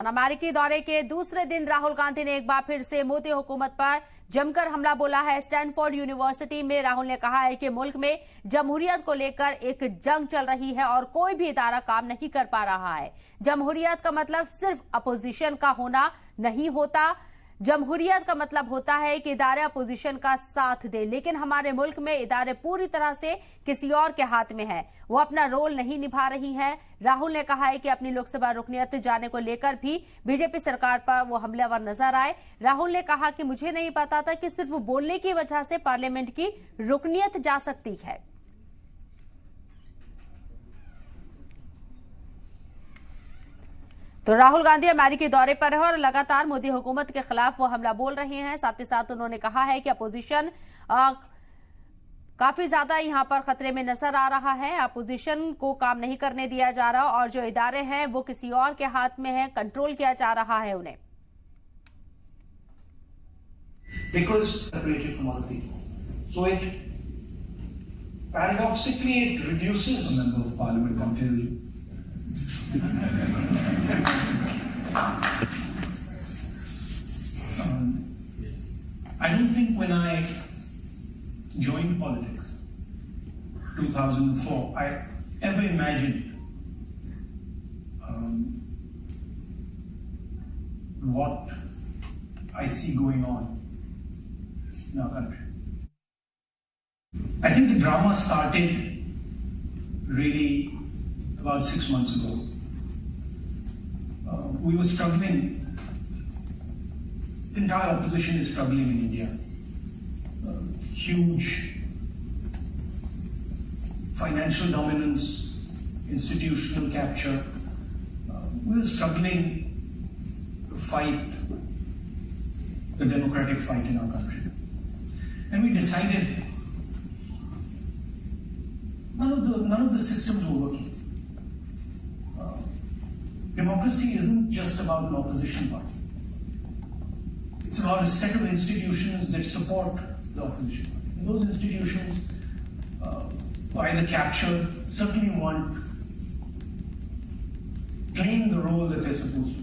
अमेरिकी दौरे के दूसरे दिन राहुल गांधी ने एक बार फिर से मोदी हुकूमत पर जमकर हमला बोला है। स्टैनफोर्ड यूनिवर्सिटी में राहुल ने कहा है कि मुल्क में जमहूरियत को लेकर एक जंग चल रही है और कोई भी इदारा काम नहीं कर पा रहा है। जमहूरियत का मतलब सिर्फ अपोजिशन का होना नहीं होता। जमहूरियत का मतलब होता है कि इदारे अपोजिशन का साथ दे, लेकिन हमारे मुल्क में इदारे पूरी तरह से किसी और के हाथ में है, वो अपना रोल नहीं निभा रही है। राहुल ने कहा है कि अपनी लोकसभा रुकनीत जाने को लेकर भी बीजेपी सरकार पर वो हमलावर नजर आए। राहुल ने कहा कि मुझे नहीं पता था कि सिर्फ बोलने की वजह से पार्लियामेंट की रुकनीत जा सकती है। तो राहुल गांधी अमेरिकी दौरे पर है और लगातार मोदी हुकूमत के खिलाफ वो हमला बोल रहे हैं। साथ ही साथ उन्होंने कहा है कि अपोजिशन काफी ज्यादा यहां पर खतरे में नजर आ रहा है। अपोजिशन को काम नहीं करने दिया जा रहा और जो इदारे हैं वो किसी और के हाथ में है, कंट्रोल किया जा रहा है उन्हें। Because separated from other people, so it paradoxically it reduces. A member of parliament can tell you. I don't think when I joined politics, 2004, I ever imagined what I see going on in our country. I think the drama started really about 6 months ago. We were struggling, the entire opposition is struggling in India. Huge financial dominance, institutional capture. We were struggling to fight the democratic fight in our country. And we decided none of the systems were working. Democracy isn't just about an opposition party. It's about a set of institutions that support the opposition party. And those institutions, by the capture, certainly weren't playing the role that they're supposed to.